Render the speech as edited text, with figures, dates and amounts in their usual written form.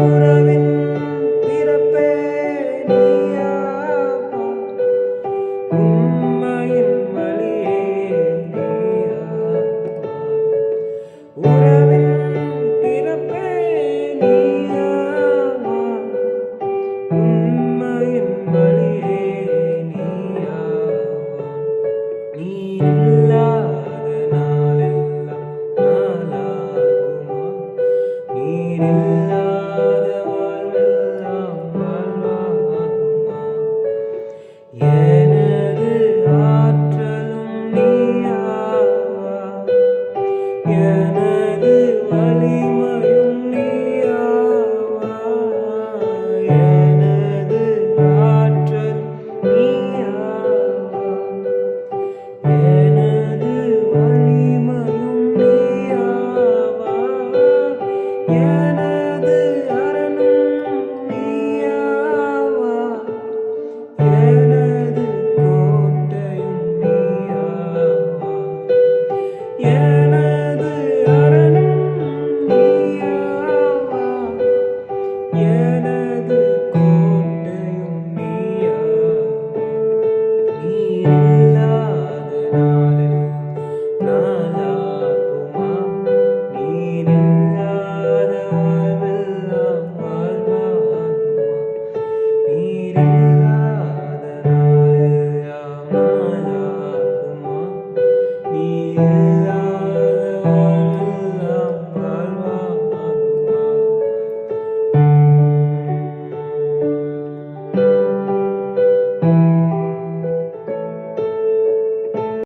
உறவின் பிறப்பே நீயாவா உண்மையின் வழியே நீயாவா உறவின் பிறப்பே நீயாவா உண்மையின் வழியே நீயாவா நீ இல்லாத நாளெல்லாம் நாளாகுமா நீர் இல்லாத வாழ்வெல்லாம் வாழ்வாகுமா எனது ஆற்றலும் நீயாவா எனது வலிமையும் நீயாவா எனது ஆற்றல் நீயாவா எனது வலிமையும் நீயாவா